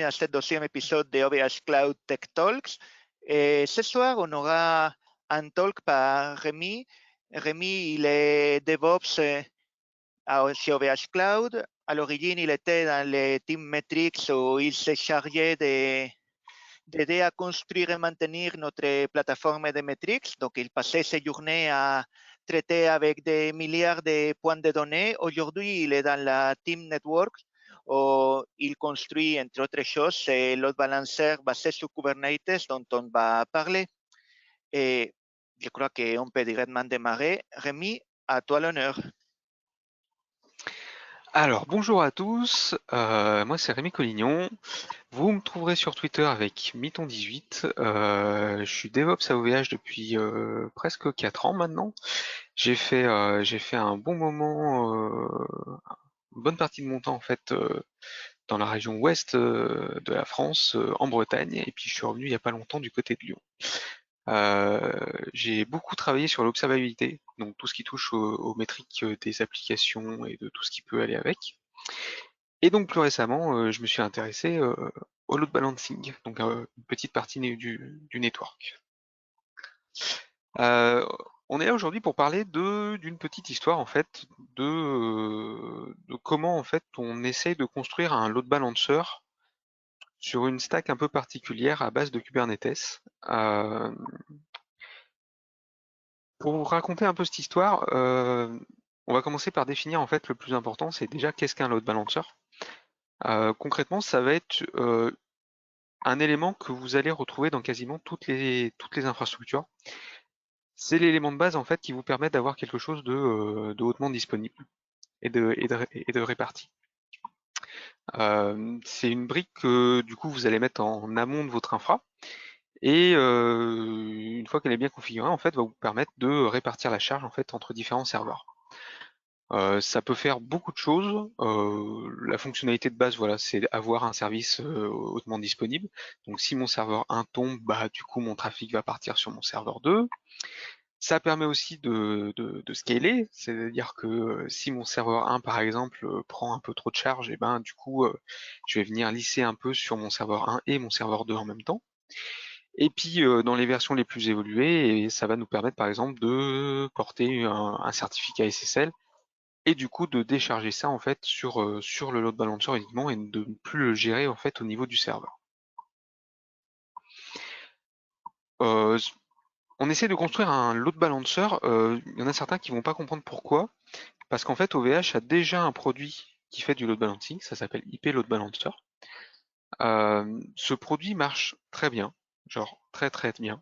à ce deuxième épisode de OVH Cloud Tech Talks. Et ce soir, on aura un talk par Rémi. Rémi, il est DevOps chez OVH Cloud. À l'origine, il était dans les team metrics où il s'est chargé d'aider à construire et maintenir notre plateforme de metrics. Donc, il passait ses journées à traiter avec des milliards de points de données. Aujourd'hui, il est dans la team network où il construit, entre autres choses, le load balancer basé sur Kubernetes dont on va parler. Et je crois qu'on peut directement démarrer. Rémi, à toi l'honneur. Alors, bonjour à tous, moi c'est Rémi Collignon. Vous me trouverez sur Twitter avec Mython18. Je suis DevOps à OVH depuis presque 4 ans maintenant. J'ai fait un bon moment, une bonne partie de mon temps en fait dans la région ouest de la France, en Bretagne, et puis je suis revenu il n'y a pas longtemps du côté de Lyon. J'ai beaucoup travaillé sur l'observabilité, donc tout ce qui touche aux métriques des applications et de tout ce qui peut aller avec. Et donc plus récemment, je me suis intéressé au load balancing, donc une petite partie du network. On est là aujourd'hui pour parler d'une petite histoire en fait de comment en fait on essaye de construire un load balancer sur une stack un peu particulière à base de Kubernetes. Pour vous raconter un peu cette histoire, on va commencer par définir en fait le plus important, c'est déjà qu'est-ce qu'un load balancer. Concrètement, ça va être un élément que vous allez retrouver dans quasiment toutes les infrastructures. C'est l'élément de base en fait qui vous permet d'avoir quelque chose de hautement disponible et de réparti. C'est une brique que du coup vous allez mettre en amont de votre infra et une fois qu'elle est bien configurée en fait va vous permettre de répartir la charge en fait entre différents serveurs. Ça peut faire beaucoup de choses. La fonctionnalité de base, voilà, c'est avoir un service hautement disponible. Donc si mon serveur 1 tombe, bah du coup mon trafic va partir sur mon serveur 2. Ça permet aussi de scaler, c'est-à-dire que si mon serveur 1 par exemple prend un peu trop de charge, et ben du coup je vais venir lisser un peu sur mon serveur 1 et mon serveur 2 en même temps. Et puis dans les versions les plus évoluées, ça va nous permettre par exemple de porter un certificat SSL et du coup de décharger ça en fait sur le load balancer uniquement et de ne plus le gérer en fait au niveau du serveur. Euh, on essaie de construire un load balancer, il y en a certains qui vont pas comprendre pourquoi, parce qu'en fait OVH a déjà un produit qui fait du load balancing, ça s'appelle IP Load Balancer. Ce produit marche très bien, genre très très bien.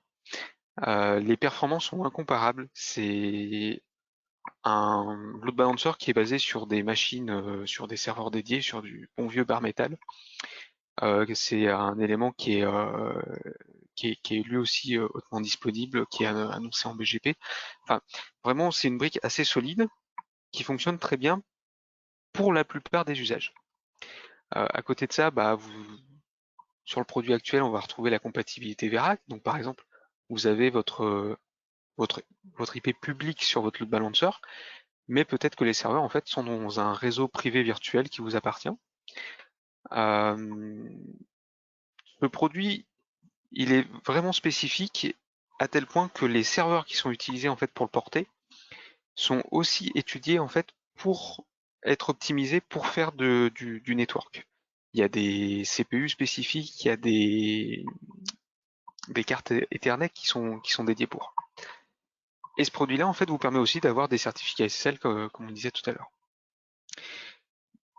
Les performances sont incomparables, c'est un load balancer qui est basé sur des machines, sur des serveurs dédiés, sur du bon vieux bare metal. C'est un élément qui est lui aussi hautement disponible, qui est annoncé en BGP. Enfin, vraiment, c'est une brique assez solide qui fonctionne très bien pour la plupart des usages. À côté de ça, bah, sur le produit actuel, on va retrouver la compatibilité Verac. Donc, par exemple, vous avez votre, votre IP public sur votre load balancer, mais peut-être que les serveurs en fait sont dans un réseau privé virtuel qui vous appartient. Le produit, il est vraiment spécifique à tel point que les serveurs qui sont utilisés en fait pour le porter sont aussi étudiés en fait pour être optimisés pour faire du network. Il y a des CPU spécifiques, il y a des cartes Ethernet qui sont dédiées pour. Et ce produit-là en fait vous permet aussi d'avoir des certificats SSL comme on disait tout à l'heure.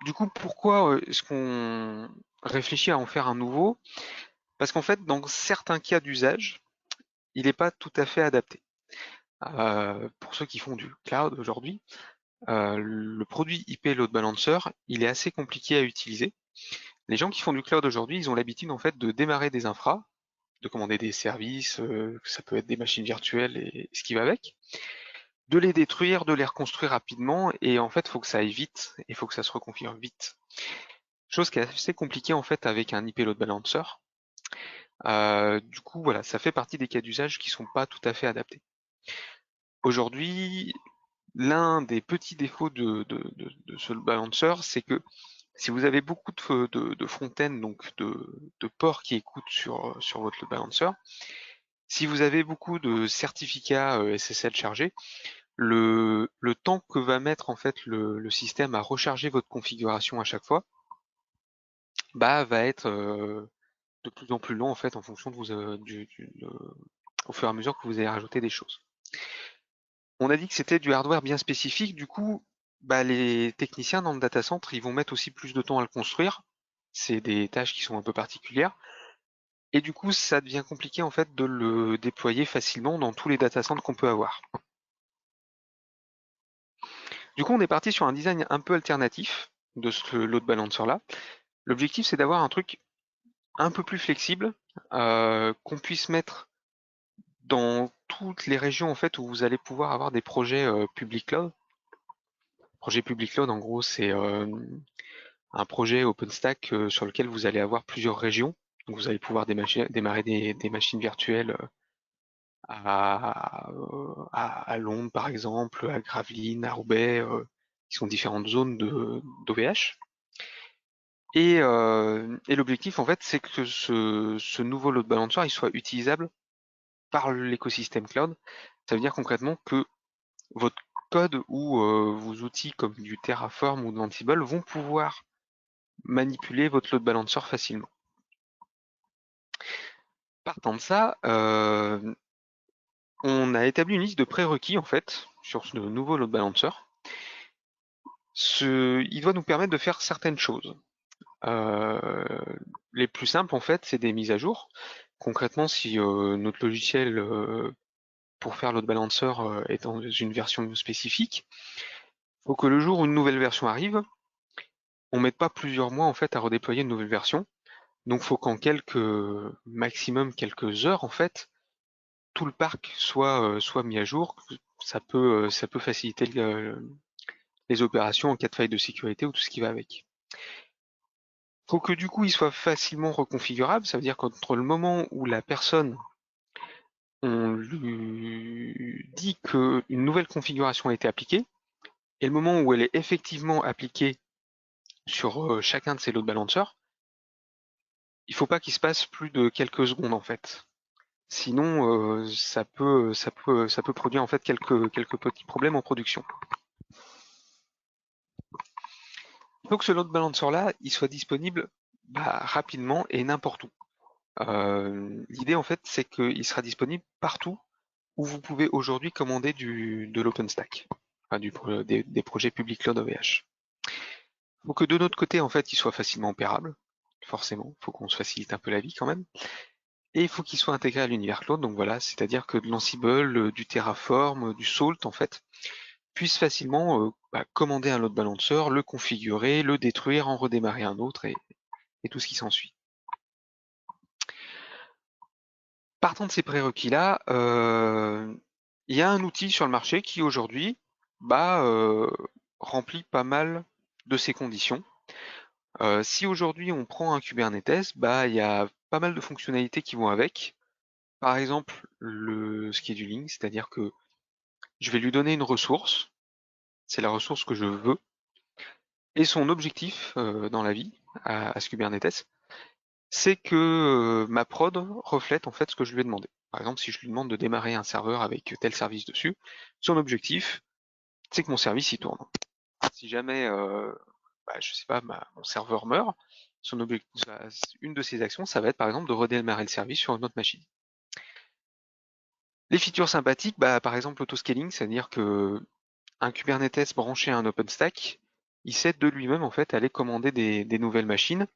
Du coup, pourquoi est-ce qu'on réfléchit à en faire un nouveau? Parce qu'en fait, dans certains cas d'usage, il n'est pas tout à fait adapté. Pour ceux qui font du cloud aujourd'hui, le produit IP Load Balancer, il est assez compliqué à utiliser. Les gens qui font du cloud aujourd'hui, ils ont l'habitude en fait de démarrer des infras, de commander des services, ça peut être des machines virtuelles et ce qui va avec, de les détruire, de les reconstruire rapidement, et en fait, il faut que ça aille vite, et il faut que ça se reconfigure vite. Chose qui est assez compliquée en fait avec un IP Load Balancer. Du coup, voilà, ça fait partie des cas d'usage qui sont pas tout à fait adaptés. Aujourd'hui, l'un des petits défauts de ce balancer, c'est que Si vous avez beaucoup de front-end, donc de ports qui écoutent sur votre load balancer, si vous avez beaucoup de certificats SSL chargés, le temps que va mettre en fait le système à recharger votre configuration à chaque fois, bah, va être de plus en plus long en fait en fonction de au fur et à mesure que vous allez rajouter des choses. On a dit que c'était du hardware bien spécifique, du coup, bah, les techniciens dans le data center, ils vont mettre aussi plus de temps à le construire. C'est des tâches qui sont un peu particulières. Et du coup, ça devient compliqué en fait de le déployer facilement dans tous les data centers qu'on peut avoir. Du coup, on est parti sur un design un peu alternatif de ce load balancer là. L'objectif, c'est d'avoir un truc un peu plus flexible, qu'on puisse mettre dans toutes les régions en fait où vous allez pouvoir avoir des projets public cloud. Projet public cloud, en gros, c'est un projet OpenStack sur lequel vous allez avoir plusieurs régions. Donc vous allez pouvoir démarrer des machines virtuelles à Londres, par exemple, à Gravelines, à Roubaix, qui sont différentes zones d'OVH. Et l'objectif, en fait, c'est que ce nouveau load balancer il soit utilisable par l'écosystème cloud. Ça veut dire concrètement que votre code ou vos outils comme du Terraform ou de l'Ansible vont pouvoir manipuler votre load balancer facilement. Partant de ça, on a établi une liste de prérequis en fait sur ce nouveau load balancer. Il doit nous permettre de faire certaines choses. Les plus simples en fait, c'est des mises à jour. Concrètement, si notre logiciel pour faire load balancer est dans une version spécifique, il faut que le jour où une nouvelle version arrive, on mette pas plusieurs mois en fait à redéployer une nouvelle version. Donc, il faut qu'en maximum quelques heures en fait, tout le parc soit mis à jour. Ça peut faciliter les opérations en cas de faille de sécurité ou tout ce qui va avec. Faut que du coup il soit facilement reconfigurable, ça veut dire qu'entre le moment où la personne, on lui dit qu'une nouvelle configuration a été appliquée, et le moment où elle est effectivement appliquée sur chacun de ces load balancers, il faut pas qu'il se passe plus de quelques secondes en fait. Sinon, ça peut produire en fait quelques petits problèmes en production. Il faut que ce load balancer là, il soit disponible rapidement et n'importe où. L'idée en fait, c'est qu'il sera disponible partout où vous pouvez aujourd'hui commander de l'OpenStack, enfin, des projets publics cloud OVH. Il faut que de notre côté, en fait, il soit facilement opérable, forcément. Il faut qu'on se facilite un peu la vie quand même. Et il faut qu'il soit intégré à l'univers cloud, donc voilà, c'est-à-dire que de l'Ansible, du Terraform, du Salt, en fait, puisse facilement commander un load balancer, le configurer, le détruire, en redémarrer un autre et tout ce qui s'ensuit. Partant de ces prérequis-là, il y a un outil sur le marché qui aujourd'hui remplit pas mal de ces conditions. Si aujourd'hui on prend un Kubernetes, il y a pas mal de fonctionnalités qui vont avec. Par exemple, le scheduling, c'est-à-dire que je vais lui donner une ressource, c'est la ressource que je veux, et son objectif dans la vie à ce Kubernetes, c'est que ma prod reflète en fait ce que je lui ai demandé. Par exemple, si je lui demande de démarrer un serveur avec tel service dessus, son objectif, c'est que mon service y tourne. Si jamais, je sais pas, mon serveur meurt, son objectif, une de ses actions, ça va être par exemple de redémarrer le service sur une autre machine. Les features sympathiques, par exemple l'autoscaling, c'est-à-dire que un Kubernetes branché à un OpenStack, il sait de lui-même en fait aller commander des nouvelles machines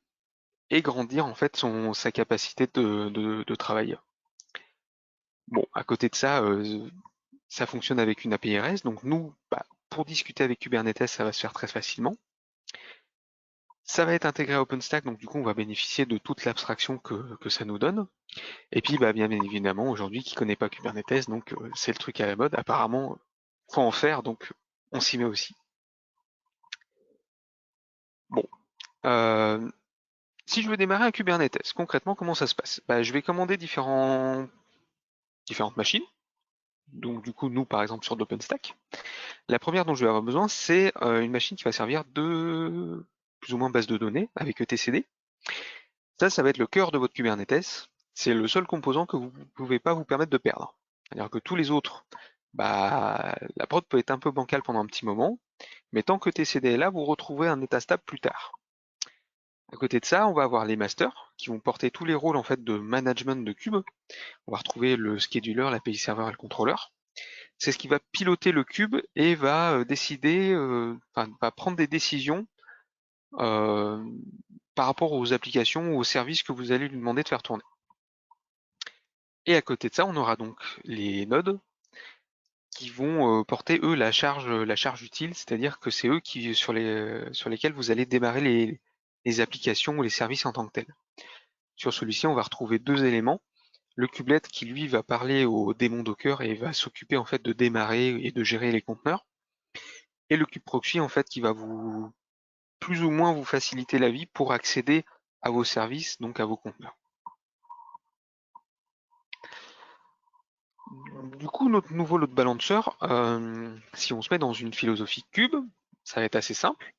et grandir en fait sa capacité de travail. Bon, à côté de ça, ça fonctionne avec une API REST, donc nous, pour discuter avec Kubernetes, ça va se faire très facilement. Ça va être intégré à OpenStack, donc du coup, on va bénéficier de toute l'abstraction que ça nous donne. Et puis, bien évidemment, aujourd'hui, qui connaît pas Kubernetes, donc c'est le truc à la mode. Apparemment, faut en faire, donc on s'y met aussi. Bon, si je veux démarrer un Kubernetes, concrètement, comment ça se passe? Je vais commander différentes machines. Donc du coup, nous, par exemple, sur l'OpenStack. La première dont je vais avoir besoin, c'est une machine qui va servir plus ou moins base de données avec etcd. Ça va être le cœur de votre Kubernetes. C'est le seul composant que vous ne pouvez pas vous permettre de perdre. C'est-à-dire que tous les autres, la prod peut être un peu bancale pendant un petit moment, mais tant que etcd est là, vous retrouvez un état stable plus tard. À côté de ça, on va avoir les masters qui vont porter tous les rôles en fait de management de kube. On va retrouver le scheduler, l'API serveur et le contrôleur. C'est ce qui va piloter le cube et va décider, va prendre des décisions par rapport aux applications ou aux services que vous allez lui demander de faire tourner. Et à côté de ça, on aura donc les nodes qui vont porter eux la charge utile, c'est-à-dire que c'est eux qui sur lesquels vous allez démarrer les applications ou les services en tant que tels. Sur celui-ci, on va retrouver deux éléments. Le kubelet qui lui va parler au démon Docker et va s'occuper en fait de démarrer et de gérer les conteneurs. Et le kubeproxy en fait qui va vous plus ou moins vous faciliter la vie pour accéder à vos services, donc à vos conteneurs. Du coup, notre nouveau load balancer, si on se met dans une philosophie cube, ça va être assez simple.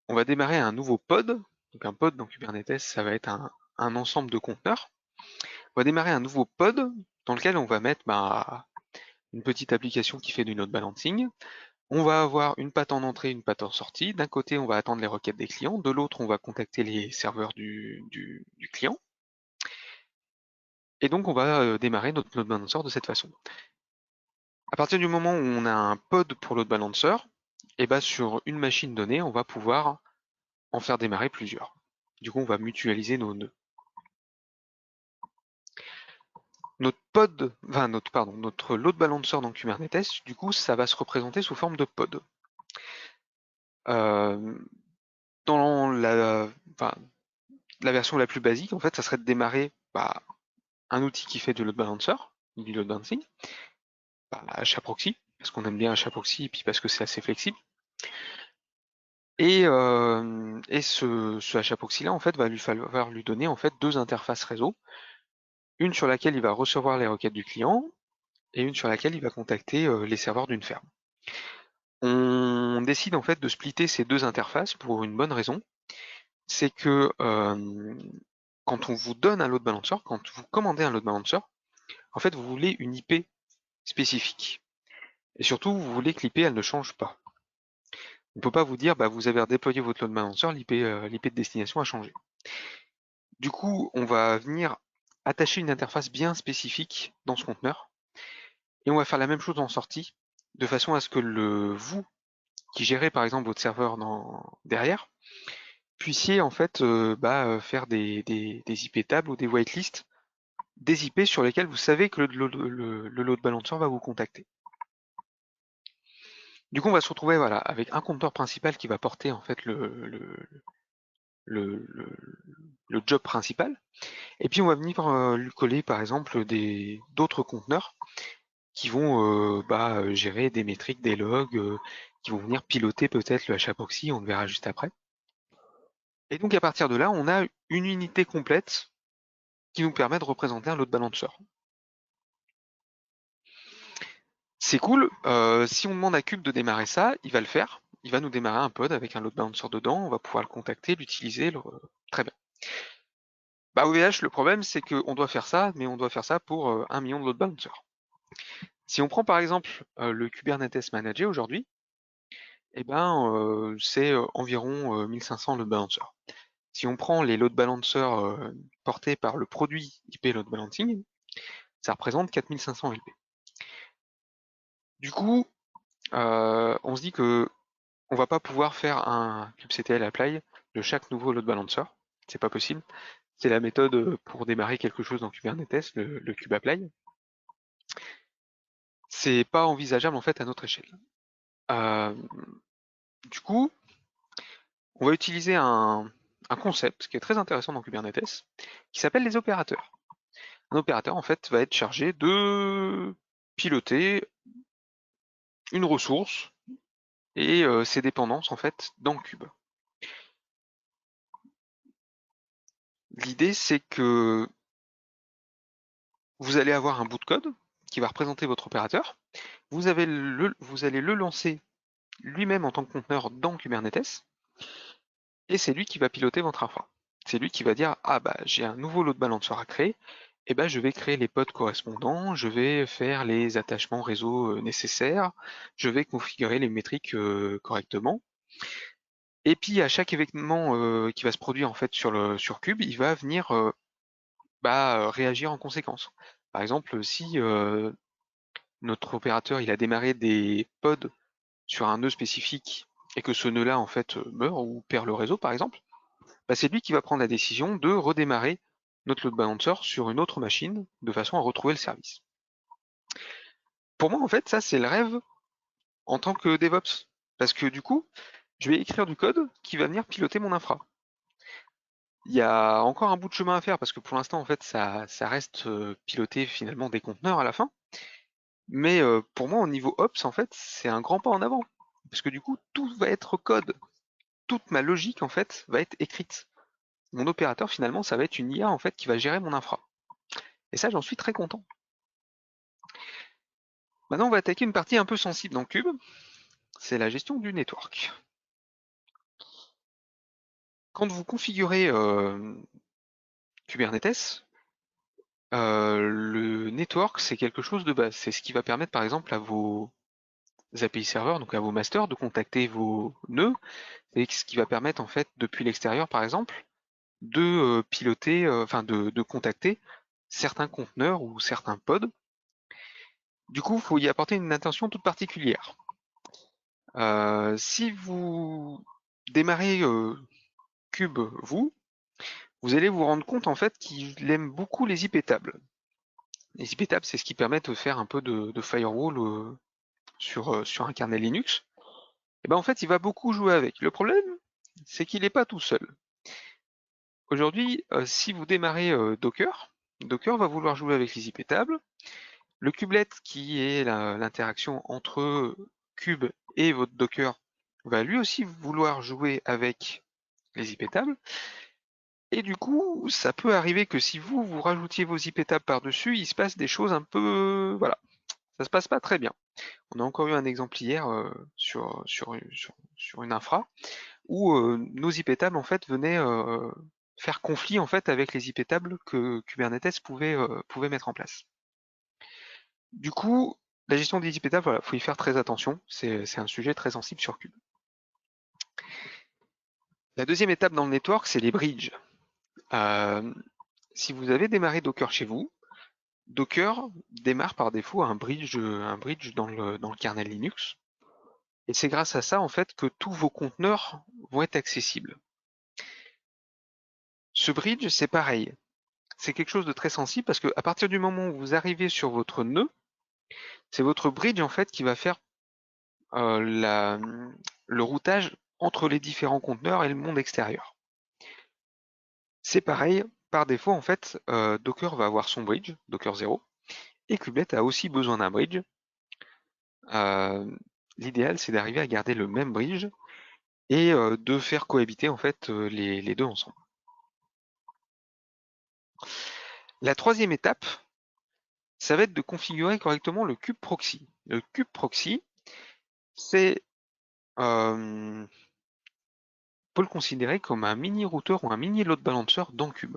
On va démarrer un nouveau pod. Donc un pod dans Kubernetes, ça va être un ensemble de conteneurs. On va démarrer un nouveau pod dans lequel on va mettre une petite application qui fait du load balancing. On va avoir une patte en entrée, une patte en sortie. D'un côté, on va attendre les requêtes des clients. De l'autre, on va contacter les serveurs du client. Et donc, on va démarrer notre load balancer de cette façon. À partir du moment où on a un pod pour load balancer, et sur une machine donnée, on va pouvoir en faire démarrer plusieurs. Du coup, on va mutualiser nos nœuds. Notre load balancer dans Kubernetes, du coup, ça va se représenter sous forme de pod. Dans la version la plus basique, en fait, ça serait de démarrer un outil qui fait du load balancer, du load balancing, HAProxy, parce qu'on aime bien HAProxy et puis parce que c'est assez flexible. Et ce HAProxy là, en fait, va lui falloir lui donner en fait deux interfaces réseau, une sur laquelle il va recevoir les requêtes du client et une sur laquelle il va contacter les serveurs d'une ferme. On décide en fait de splitter ces deux interfaces pour une bonne raison, c'est que quand on vous donne un load balancer, quand vous commandez un load balancer, en fait vous voulez une IP spécifique. Et surtout, vous voulez que l'IP elle ne change pas. On ne peut pas vous dire vous avez redéployé votre load balancer, l'IP de destination a changé. Du coup, on va venir attacher une interface bien spécifique dans ce conteneur, et on va faire la même chose en sortie, de façon à ce que vous qui gérez par exemple votre serveur derrière, puissiez en fait faire des IP tables ou des whitelists des IP sur lesquels vous savez que le load balancer va vous contacter. Du coup, on va se retrouver avec un compteur principal qui va porter en fait le job principal, et puis on va venir lui coller par exemple d'autres conteneurs qui vont gérer des métriques, des logs, qui vont venir piloter peut-être le HAProxy, on le verra juste après. Et donc à partir de là, on a une unité complète qui nous permet de représenter un load balancer. C'est cool, si on demande à Kube de démarrer ça, il va le faire. Il va nous démarrer un pod avec un load balancer dedans, on va pouvoir le contacter, l'utiliser, très bien. OVH, le problème, c'est qu'on doit faire ça, mais on doit faire ça pour 1 million de load balancers. Si on prend par exemple le Kubernetes Manager aujourd'hui, c'est environ 1500 load balancers. Si on prend les load balancers portés par le produit IP Load Balancing, ça représente 4500 LP. Du coup, on se dit que on va pas pouvoir faire un kubectl apply de chaque nouveau load balancer, c'est pas possible. C'est la méthode pour démarrer quelque chose dans Kubernetes, le kubeapply. C'est pas envisageable en fait à notre échelle. Du coup, on va utiliser un concept qui est très intéressant dans Kubernetes, qui s'appelle les opérateurs. Un opérateur en fait va être chargé de piloter une ressource et ses dépendances en fait dans le kube. L'idée c'est que vous allez avoir un bout de code qui va représenter votre opérateur. Vous allez le lancer lui-même en tant que conteneur dans Kubernetes. et c'est lui qui va piloter votre infra. C'est lui qui va dire ah bah j'ai un nouveau load balancer à créer, et ben je vais créer les pods correspondants, je vais faire les attachements réseau nécessaires, je vais configurer les métriques correctement. Et puis à chaque événement qui va se produire en fait sur Cube, il va venir réagir en conséquence. Par exemple, si notre opérateur il a démarré des pods sur un nœud spécifique et que ce nœud-là en fait meurt ou perd le réseau par exemple, bah, c'est lui qui va prendre la décision de redémarrer notre load balancer sur une autre machine de façon à retrouver le service. Pour moi en fait ça c'est le rêve en tant que DevOps, parce que du coup je vais écrire du code qui va venir piloter mon infra. Il y a encore un bout de chemin à faire parce que pour l'instant en fait ça reste piloter finalement des conteneurs à la fin. Mais pour moi, au niveau Ops, en fait, c'est un grand pas en avant. Parce que du coup, tout va être code. Toute ma logique, en fait, va être écrite. Mon opérateur, finalement, ça va être une IA, en fait, qui va gérer mon infra. Et ça, j'en suis très content. Maintenant, on va attaquer une partie un peu sensible dans Cube. C'est la gestion du network. Quand vous configurez Kubernetes, le network, c'est quelque chose de base. C'est ce qui va permettre, par exemple, à vos API serveurs, donc à vos masters, de contacter vos nœuds. C'est ce qui va permettre, en fait, depuis l'extérieur, par exemple, de piloter, de contacter certains conteneurs ou certains pods. Du coup, il faut y apporter une attention toute particulière. Si vous démarrez Cube, vous allez vous rendre compte en fait qu'il aime beaucoup les IP tables. Les IP tables, c'est ce qui permet de faire un peu de firewall sur un kernel Linux. Et ben en fait, il va beaucoup jouer avec. Le problème, c'est qu'il n'est pas tout seul. Aujourd'hui, si vous démarrez Docker, Docker va vouloir jouer avec les IP tables. Le kubelet, qui est l'interaction entre Cube et votre Docker, va lui aussi vouloir jouer avec les IP tables. Et du coup, ça peut arriver que si vous rajoutiez vos IP tables par-dessus, il se passe des choses un peu... Voilà, ça se passe pas très bien. On a encore eu un exemple hier sur une infra, où nos IP tables, en fait, venaient faire conflit, en fait, avec les IP tables que Kubernetes pouvait mettre en place. Du coup, la gestion des IP tables, voilà, faut y faire très attention. C'est un sujet très sensible sur Cube. La deuxième étape dans le network, c'est les bridges. Si vous avez démarré Docker chez vous, Docker démarre par défaut un bridge dans le kernel Linux. Et c'est grâce à ça, en fait, que tous vos conteneurs vont être accessibles. Ce bridge, c'est pareil. C'est quelque chose de très sensible parce qu'à partir du moment où vous arrivez sur votre nœud, c'est votre bridge, en fait, qui va faire le routage entre les différents conteneurs et le monde extérieur. C'est pareil, par défaut, en fait, Docker va avoir son bridge, Docker 0, et Kubernetes a aussi besoin d'un bridge. L'idéal, c'est d'arriver à garder le même bridge et de faire cohabiter en fait les deux ensemble. La troisième étape, ça va être de configurer correctement le kube proxy. Le kube proxy, c'est on peut le considérer comme un mini routeur ou un mini load balancer dans Cube.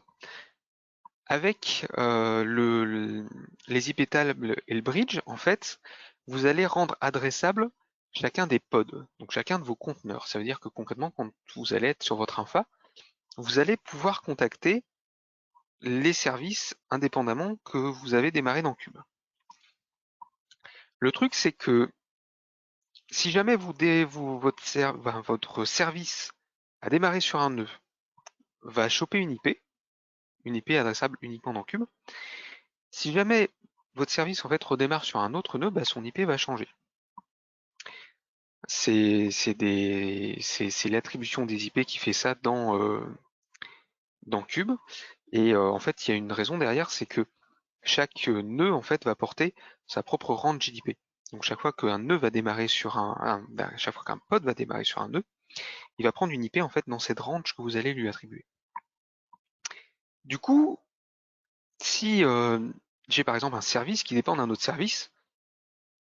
Avec les IP tables et le bridge, en fait, vous allez rendre adressable chacun des pods, donc chacun de vos conteneurs. Ça veut dire que concrètement, quand vous allez être sur votre infra, vous allez pouvoir contacter les services indépendamment que vous avez démarré dans Cube. Le truc, c'est que si jamais votre service a démarré sur un nœud, va choper une IP adressable uniquement dans Cube. Si jamais votre service en fait redémarre sur un autre nœud, son IP va changer. C'est l'attribution des IP qui fait ça dans Cube. Et en fait, il y a une raison derrière, c'est que chaque nœud en fait va porter sa propre range d'IP. Donc chaque fois qu'un nœud va démarrer sur chaque fois qu'un pod va démarrer sur un nœud, il va prendre une IP en fait dans cette range que vous allez lui attribuer. Du coup, si j'ai par exemple un service qui dépend d'un autre service,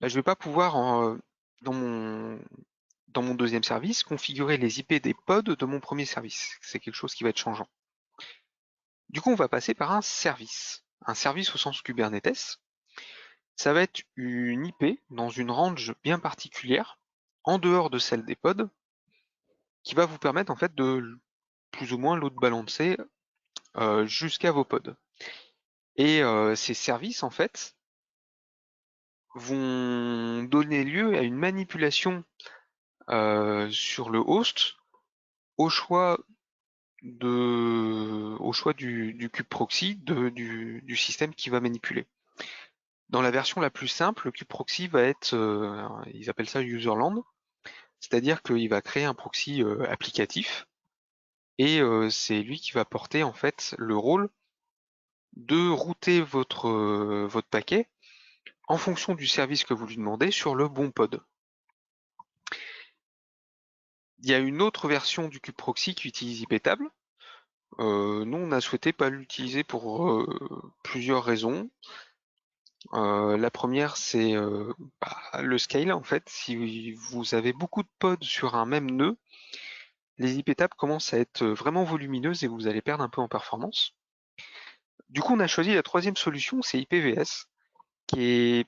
je ne vais pas pouvoir dans dans mon deuxième service, configurer les IP des pods de mon premier service. C'est quelque chose qui va être changeant. Du coup, on va passer par un service au sens Kubernetes. Ça va être une IP dans une range bien particulière, en dehors de celle des pods, qui va vous permettre en fait de plus ou moins load balancer jusqu'à vos pods. Et ces services en fait vont donner lieu à une manipulation sur le host au choix du kube-proxy du système qui va manipuler. Dans la version la plus simple, le kube-proxy va être, ils appellent ça userland, c'est-à-dire qu'il va créer un proxy applicatif et c'est lui qui va porter en fait le rôle de router votre paquet en fonction du service que vous lui demandez sur le bon pod. Il y a une autre version du kube-proxy qui utilise iptable. Nous, on a souhaité pas l'utiliser pour plusieurs raisons. La première, c'est le scale en fait. Si vous avez beaucoup de pods sur un même nœud, les iptables commencent à être vraiment volumineuses et vous allez perdre un peu en performance. Du coup, on a choisi la troisième solution, c'est IPVS, qui est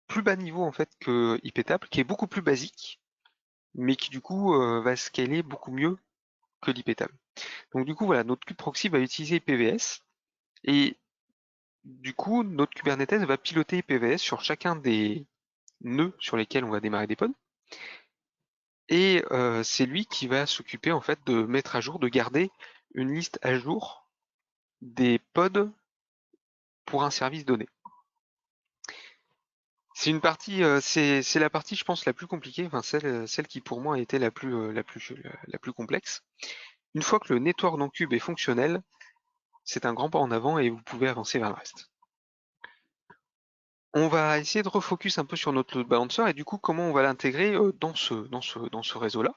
plus bas niveau en fait que iptable, qui est beaucoup plus basique, mais qui du coup va scaler beaucoup mieux que l'iptable. Donc du coup, voilà, notre kube-proxy va utiliser IPVS et du coup, notre Kubernetes va piloter IPVS sur chacun des nœuds sur lesquels on va démarrer des pods. Et c'est lui qui va s'occuper en fait de mettre à jour, de garder une liste à jour des pods pour un service donné. C'est une partie, c'est la partie, je pense, la plus compliquée, enfin celle qui pour moi a été la plus complexe. Une fois que le network dans Cube est fonctionnel, c'est un grand pas en avant et vous pouvez avancer vers le reste. On va essayer de refocus un peu sur notre load balancer et du coup comment on va l'intégrer dans ce réseau-là.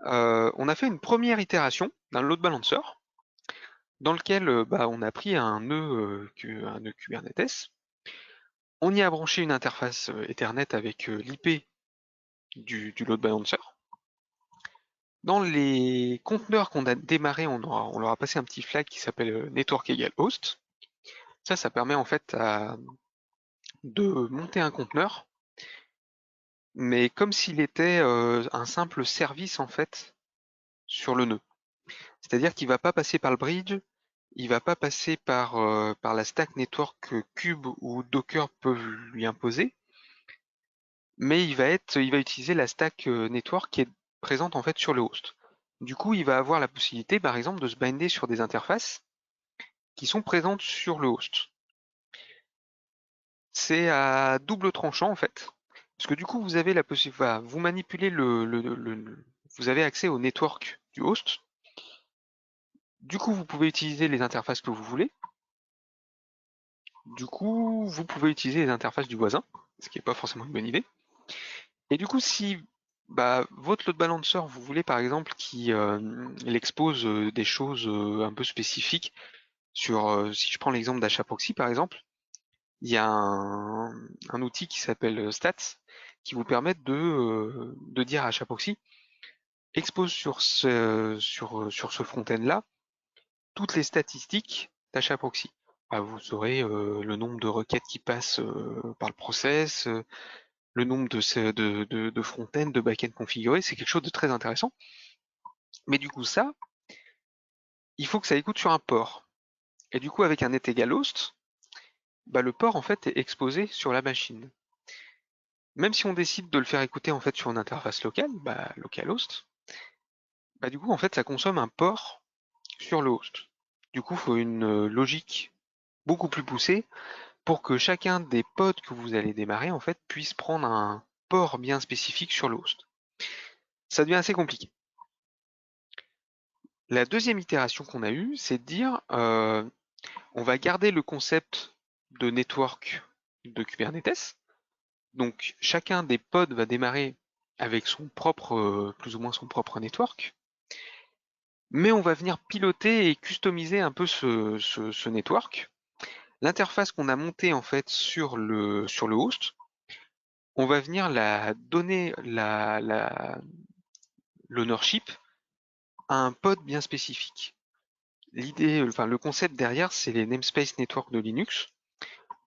On a fait une première itération d'un load balancer dans lequel on a pris un nœud Kubernetes. On y a branché une interface Ethernet avec l'IP du load balancer. Dans les conteneurs qu'on a démarrés, on leur a passé un petit flag qui s'appelle network égale host. Ça permet en fait de monter un conteneur, mais comme s'il était un simple service en fait sur le nœud. C'est-à-dire qu'il va pas passer par le bridge, il va pas passer par la stack network que Kube ou Docker peuvent lui imposer, mais il va utiliser la stack network qui est présente en fait sur le host. Du coup, il va avoir la possibilité, par exemple, de se binder sur des interfaces qui sont présentes sur le host. C'est à double tranchant en fait, parce que du coup, vous avez la possibilité, vous manipulez vous avez accès au network du host. Du coup, vous pouvez utiliser les interfaces que vous voulez. Du coup, vous pouvez utiliser les interfaces du voisin, ce qui n'est pas forcément une bonne idée. Et du coup, si votre load balancer, vous voulez par exemple qu'il expose des choses un peu spécifiques sur, si je prends l'exemple d'HAProxy par exemple, il y a un outil qui s'appelle Stats qui vous permet de dire à HAProxy expose sur ce front-end là toutes les statistiques d'HAProxy. Vous aurez le nombre de requêtes qui passent par le process, le nombre de front-end, de back-end configurés, c'est quelque chose de très intéressant. Mais du coup, ça, il faut que ça écoute sur un port. Et du coup, avec un net égal host, le port en fait est exposé sur la machine. Même si on décide de le faire écouter en fait sur une interface locale, localhost, du coup en fait ça consomme un port sur le host. Du coup, il faut une logique beaucoup plus poussée pour que chacun des pods que vous allez démarrer en fait puisse prendre un port bien spécifique sur le host. Ça devient assez compliqué. La deuxième itération qu'on a eue, c'est de dire on va garder le concept de network de Kubernetes. Donc chacun des pods va démarrer avec son propre, plus ou moins son propre network. Mais on va venir piloter et customiser un peu ce network. L'interface qu'on a montée en fait sur le host on va venir donner l'ownership à un pod bien spécifique. L'idée, enfin le concept derrière, c'est les namespace network de Linux.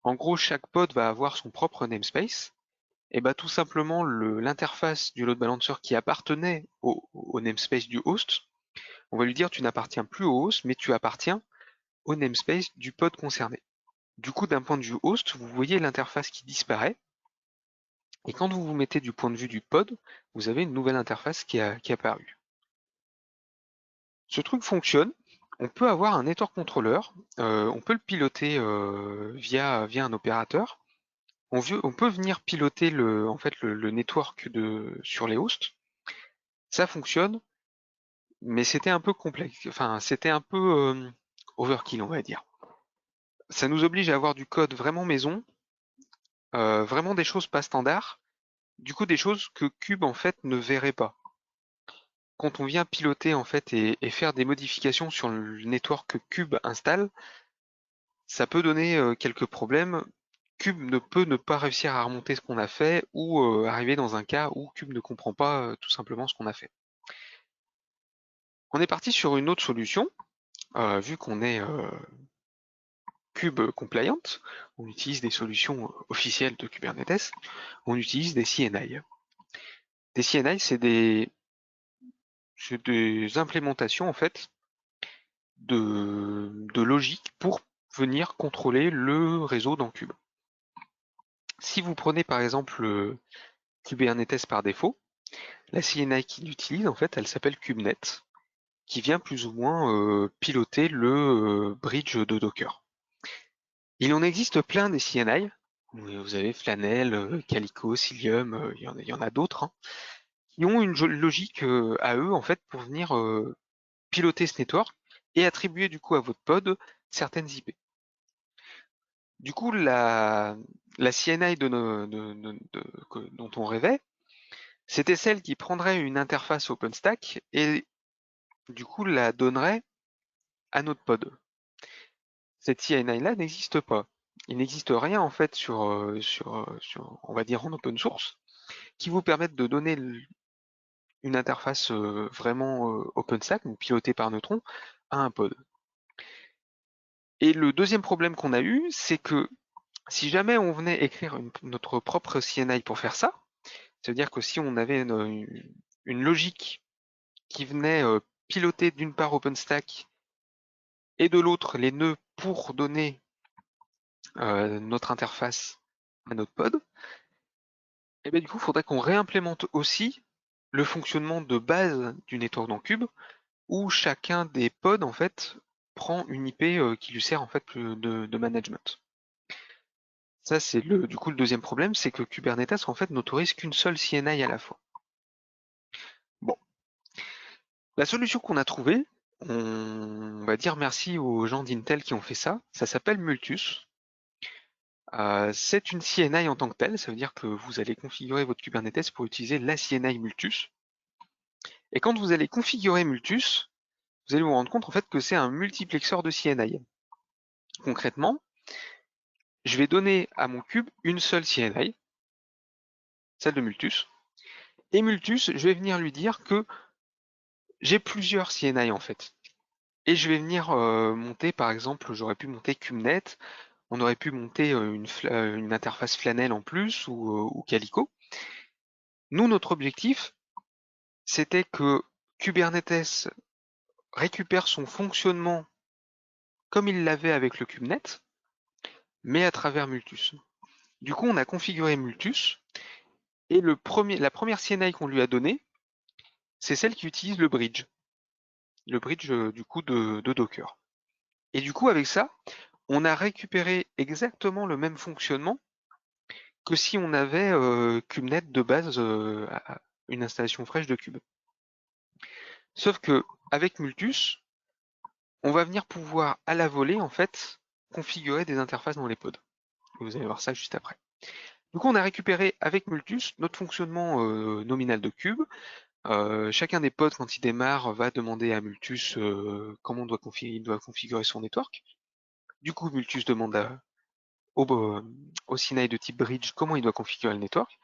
En gros, chaque pod va avoir son propre namespace. Et bah tout simplement l'interface du load balancer qui appartenait au namespace du host, on va lui dire tu n'appartiens plus au host, mais tu appartiens au namespace du pod concerné. Du coup, d'un point de vue host, vous voyez l'interface qui disparaît. Et quand vous vous mettez du point de vue du pod, vous avez une nouvelle interface qui est apparue. Ce truc fonctionne. On peut avoir un network controller, on peut le piloter via un opérateur. On peut venir piloter le network sur les hosts. Ça fonctionne, mais c'était un peu complexe. Enfin, c'était un peu overkill, on va dire. Ça nous oblige à avoir du code vraiment maison, vraiment des choses pas standards. Du coup, des choses que Cube en fait ne verrait pas. Quand on vient piloter en fait et faire des modifications sur le network que Cube installe, ça peut donner quelques problèmes. Cube ne peut ne pas réussir à remonter ce qu'on a fait ou arriver dans un cas où Cube ne comprend pas tout simplement ce qu'on a fait. On est parti sur une autre solution, vu qu'on est Cube compliant, on utilise des solutions officielles de Kubernetes, on utilise des CNI. Des CNI, c'est des implémentations en fait de logique pour venir contrôler le réseau dans Cube. Si vous prenez par exemple Kubernetes par défaut, la CNI qu'il utilise, en fait, elle s'appelle KubeNet, qui vient plus ou moins piloter le bridge de Docker. Il en existe plein des CNI. Vous avez Flanel, Calico, Cilium, il y en a d'autres, hein, qui ont une logique à eux, en fait, pour venir piloter ce network et attribuer du coup à votre pod certaines IP. Du coup, la CNI dont on rêvait, c'était celle qui prendrait une interface OpenStack et du coup la donnerait à notre pod. Cette CNI-là n'existe pas. Il n'existe rien en fait on va dire en open source, qui vous permette de donner une interface vraiment OpenStack, donc pilotée par Neutron, à un pod. Et le deuxième problème qu'on a eu, c'est que si jamais on venait écrire notre propre CNI pour faire ça, c'est-à-dire que si on avait une logique qui venait piloter d'une part OpenStack et de l'autre les nœuds pour donner notre interface à notre pod, et bien du coup, il faudrait qu'on réimplémente aussi le fonctionnement de base du network dans Cube, où chacun des pods en fait prend une IP qui lui sert en fait de management. Ça, c'est du coup le deuxième problème, c'est que Kubernetes en fait n'autorise qu'une seule CNI à la fois. Bon, la solution qu'on a trouvée, on va dire merci aux gens d'Intel qui ont fait ça. Ça s'appelle Multus. C'est une CNI en tant que telle, ça veut dire que vous allez configurer votre Kubernetes pour utiliser la CNI Multus. Et quand vous allez configurer Multus, vous allez vous rendre compte en fait que c'est un multiplexeur de CNI. Concrètement, je vais donner à mon cube une seule CNI, celle de Multus, et Multus, je vais venir lui dire que j'ai plusieurs CNI en fait. Et je vais venir monter, par exemple, j'aurais pu monter KubeNet, on aurait pu monter une interface Flanel en plus ou Calico. Nous, notre objectif, c'était que Kubernetes récupère son fonctionnement comme il l'avait avec le KubeNet, mais à travers Multus. Du coup, on a configuré Multus, et la première CNI qu'on lui a donnée, c'est celle qui utilise le bridge du coup de Docker. Et du coup, avec ça, on a récupéré exactement le même fonctionnement que si on avait KubeNet de base, une installation fraîche de Cube. Sauf que avec Multus, on va venir pouvoir à la volée en fait configurer des interfaces dans les pods. Vous allez voir ça juste après. Donc on a récupéré avec Multus notre fonctionnement nominal de Cube. Chacun des pods quand il démarre va demander à Multus comment il doit configurer son network. Du coup Multus demande au CNI de type bridge comment il doit configurer le network,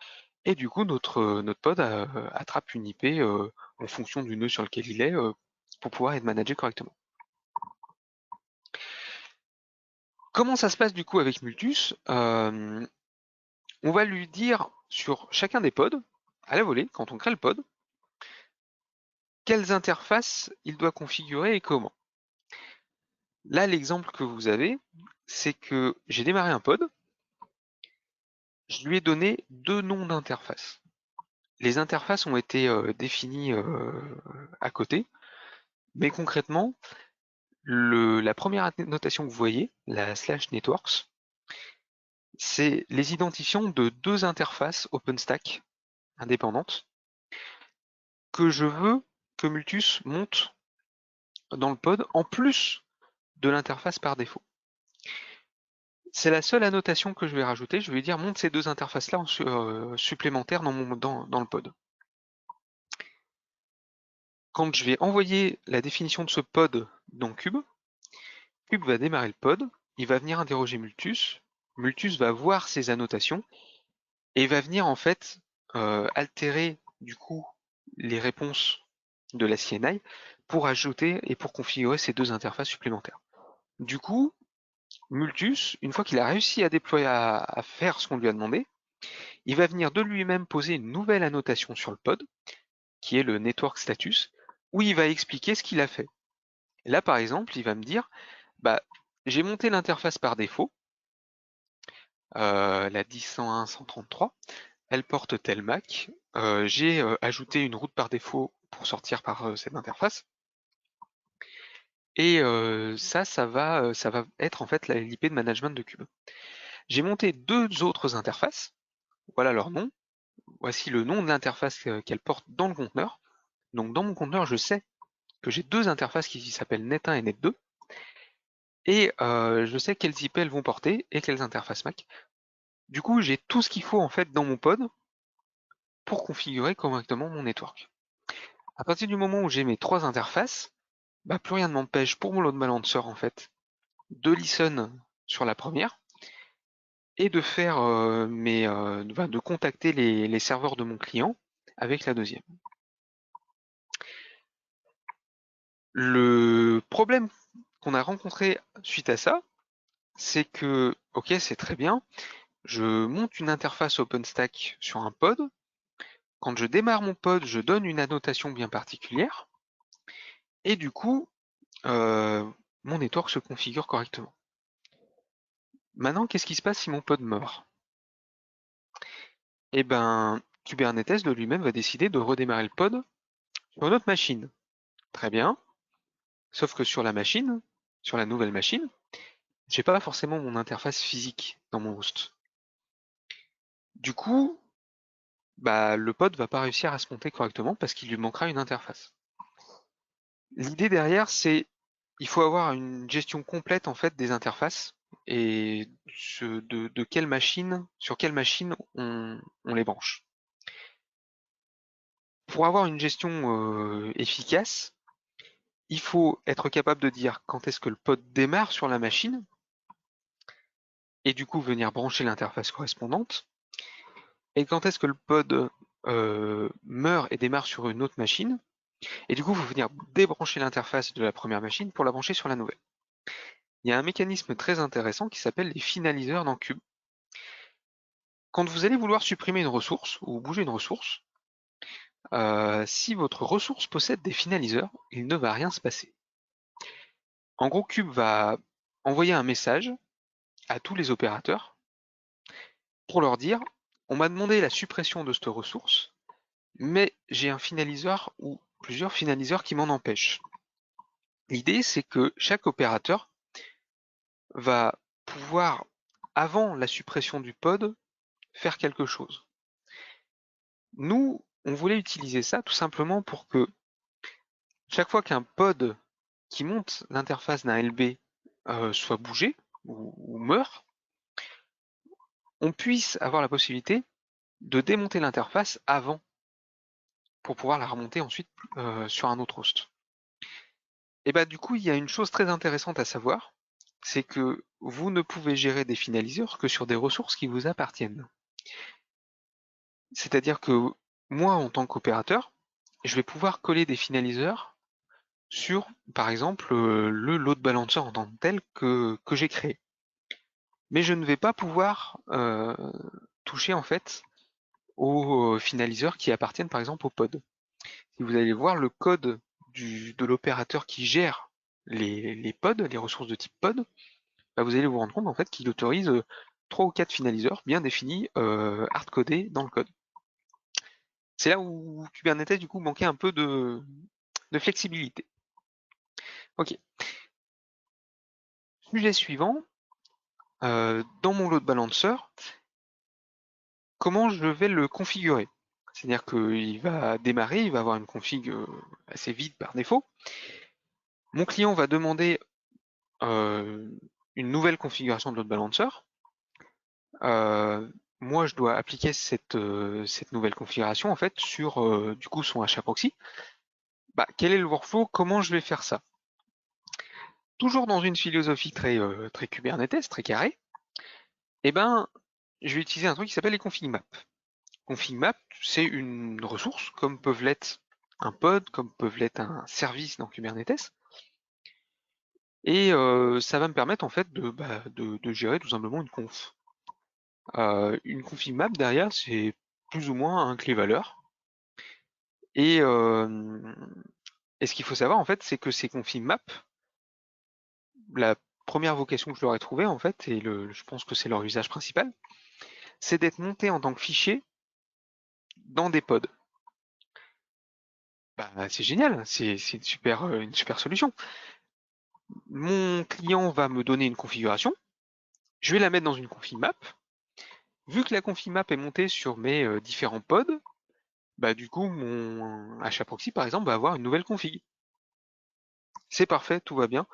et du coup notre pod attrape une IP en fonction du nœud sur lequel il est pour pouvoir être managé correctement. Comment ça se passe du coup avec Multus? On va lui dire sur chacun des pods, à la volée, quand on crée le pod, quelles interfaces il doit configurer et comment. Là, l'exemple que vous avez, c'est que j'ai démarré un pod, je lui ai donné 2 noms d'interfaces. Les interfaces ont été définies à côté, mais concrètement, la première notation que vous voyez, la /networks, c'est les identifiants de 2 interfaces OpenStack indépendantes que je veux que Multus monte dans le pod en plus de l'interface par défaut. C'est la seule annotation que je vais rajouter. Je vais dire monte ces 2 interfaces-là supplémentaires dans le pod. Quand je vais envoyer la définition de ce pod dans Cube, Cube va démarrer le pod, il va venir interroger Multus, Multus va voir ces annotations et va venir en fait altérer du coup les réponses de la CNI pour ajouter et pour configurer ces 2 interfaces supplémentaires. Du coup, Multus, une fois qu'il a réussi à déployer, à faire ce qu'on lui a demandé, il va venir de lui-même poser une nouvelle annotation sur le pod, qui est le network status, où il va expliquer ce qu'il a fait. Et là, par exemple, il va me dire, bah, j'ai monté l'interface par défaut, la 10.1.133, elle porte tel MAC, j'ai ajouté une route par défaut pour sortir par cette interface, et ça va être en fait l'IP de management de Cube. J'ai monté 2 autres interfaces, voilà leur nom, voici le nom de l'interface qu'elle porte dans le conteneur. Donc dans mon conteneur, je sais que j'ai 2 interfaces qui s'appellent net1 et net2, et je sais quelles IP elles vont porter et quelles interfaces MAC. Du coup, j'ai tout ce qu'il faut en fait dans mon pod pour configurer correctement mon network. À partir du moment où j'ai mes 3 interfaces, bah, plus rien ne m'empêche pour mon load balancer en fait de listen sur la première et de faire de contacter les serveurs de mon client avec la deuxième. Le problème qu'on a rencontré suite à ça, c'est que, ok, c'est très bien, je monte une interface OpenStack sur un pod. Quand je démarre mon pod, je donne une annotation bien particulière, et du coup, mon network se configure correctement. Maintenant, qu'est-ce qui se passe si mon pod meurt? Eh ben, Kubernetes de lui-même va décider de redémarrer le pod sur une autre machine. Très bien. Sauf que sur la machine, sur la nouvelle machine, j'ai pas forcément mon interface physique dans mon host. Du coup, bah, le pod va pas réussir à se monter correctement parce qu'il lui manquera une interface. L'idée derrière, c'est il faut avoir une gestion complète en fait des interfaces et de quelle machine, sur quelle machine on les branche. Pour avoir une gestion efficace, il faut être capable de dire quand est-ce que le pod démarre sur la machine et du coup venir brancher l'interface correspondante, et quand est-ce que le pod meurt et démarre sur une autre machine, et du coup il faut venir débrancher l'interface de la première machine pour la brancher sur la nouvelle. Il y a un mécanisme très intéressant qui s'appelle les finaliseurs dans Cube. Quand vous allez vouloir supprimer une ressource ou bouger une ressource, si votre ressource possède des finaliseurs, il ne va rien se passer. En gros, Cube va envoyer un message à tous les opérateurs pour leur dire on m'a demandé la suppression de cette ressource, mais j'ai un finaliseur ou plusieurs finaliseurs qui m'en empêchent. L'idée, c'est que chaque opérateur va pouvoir, avant la suppression du pod, faire quelque chose. Nous, on voulait utiliser ça tout simplement pour que chaque fois qu'un pod qui monte l'interface d'un LB soit bougé ou meurt, on puisse avoir la possibilité de démonter l'interface avant pour pouvoir la remonter ensuite sur un autre host. Et bah du coup, il y a une chose très intéressante à savoir, c'est que vous ne pouvez gérer des finaliseurs que sur des ressources qui vous appartiennent. C'est-à-dire que moi, en tant qu'opérateur, je vais pouvoir coller des finaliseurs sur, par exemple, le load balancer en tant que tel que j'ai créé. Mais je ne vais pas pouvoir toucher en fait aux finaliseurs qui appartiennent par exemple au pod. Si vous allez voir le code de l'opérateur qui gère les pods, les ressources de type pod, bah, vous allez vous rendre compte en fait qu'il autorise 3 ou 4 finaliseurs bien définis, hard-codés dans le code. C'est là où Kubernetes du coup manquait un peu de flexibilité. Ok. Sujet suivant, dans mon load balancer, comment je vais le configurer? C'est-à-dire qu'il va démarrer, il va avoir une config assez vide par défaut. Mon client va demander une nouvelle configuration de load balancer. Moi, je dois appliquer cette nouvelle configuration en fait sur du coup son HAProxy. Bah, quel est le workflow? Comment je vais faire ça? Toujours dans une philosophie très Kubernetes, très carrée. Eh ben, je vais utiliser un truc qui s'appelle les config maps. Config map, c'est une ressource, comme peuvent l'être un pod, comme peuvent l'être un service dans Kubernetes. Et ça va me permettre en fait de gérer tout simplement une conf. Une config map derrière, c'est plus ou moins un clé-valeur. Et, ce qu'il faut savoir en fait, c'est que ces config maps, la première vocation que je leur ai trouvée en fait, et je pense que c'est leur usage principal, c'est d'être monté en tant que fichier dans des pods. Bah, c'est génial, c'est une super solution. Mon client va me donner une configuration, je vais la mettre dans une config map. Vu que la config map est montée sur mes différents pods, bah du coup mon HAProxy par exemple va avoir une nouvelle config. C'est parfait, tout va bien.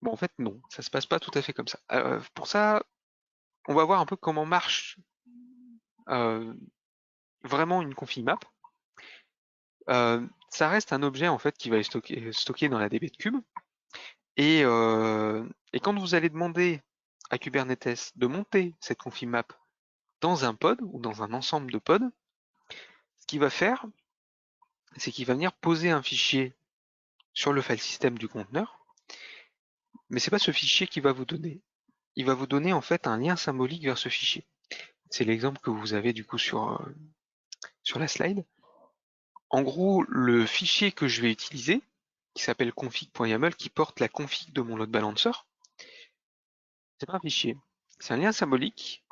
Bon en fait non, ça se passe pas tout à fait comme ça. Pour ça, on va voir un peu comment marche euh, vraiment une config map. Ça reste un objet en fait qui va être stocké dans la DB de Kube. Et, quand vous allez demander à Kubernetes de monter cette config map dans un pod ou dans un ensemble de pods, ce qu'il va faire, c'est qu'il va venir poser un fichier sur le file system du conteneur, mais c'est pas ce fichier qu'il va vous donner. Il va vous donner en fait un lien symbolique vers ce fichier. C'est l'exemple que vous avez du coup sur la slide. En gros, le fichier que je vais utiliser, qui s'appelle config.yaml, qui porte la config de mon load balancer, c'est pas un fichier. C'est un lien symbolique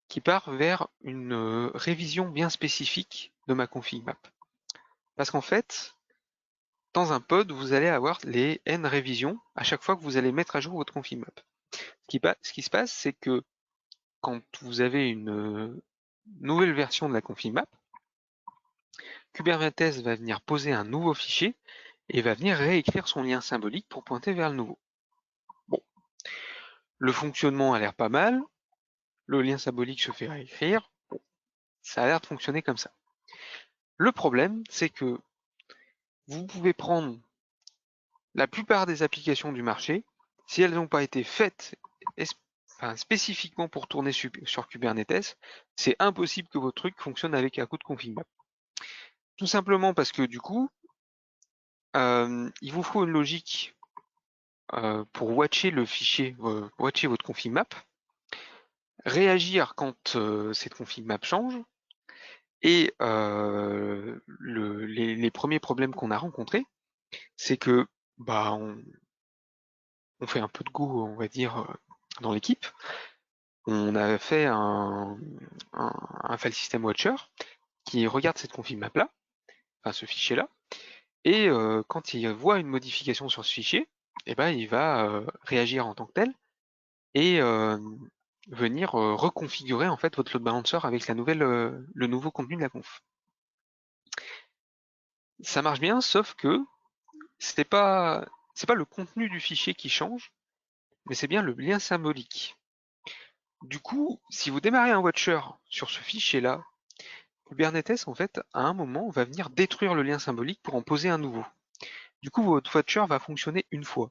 qui part vers une révision bien spécifique de ma config map. Parce qu'en fait, dans un pod, vous allez avoir les n révisions à chaque fois que vous allez mettre à jour votre config map. Ce qui se passe, c'est que quand vous avez une nouvelle version de la config map, Kubernetes va venir poser un nouveau fichier et va venir réécrire son lien symbolique pour pointer vers le nouveau. Bon, le fonctionnement a l'air pas mal, le lien symbolique se fait réécrire, bon, ça a l'air de fonctionner comme ça. Le problème, c'est que vous pouvez prendre la plupart des applications du marché, si elles n'ont pas été faites spécifiquement pour tourner sur Kubernetes, c'est impossible que votre truc fonctionne avec un coup de config map. Tout simplement parce que du coup, il vous faut une logique pour watcher le fichier, watcher votre config map, réagir quand cette config map change, et les premiers problèmes qu'on a rencontrés, c'est que bah on fait un peu de go, on va dire, dans l'équipe. On a fait un file system watcher qui regarde cette config map là, enfin ce fichier là, et quand il voit une modification sur ce fichier, eh ben, il va réagir en tant que tel et venir reconfigurer en fait votre load balancer avec le nouveau contenu de la conf. Ça marche bien, sauf que c'est pas le contenu du fichier qui change, mais c'est bien le lien symbolique. Du coup, si vous démarrez un watcher sur ce fichier-là, Kubernetes, en fait, à un moment, va venir détruire le lien symbolique pour en poser un nouveau. Du coup, votre watcher va fonctionner une fois.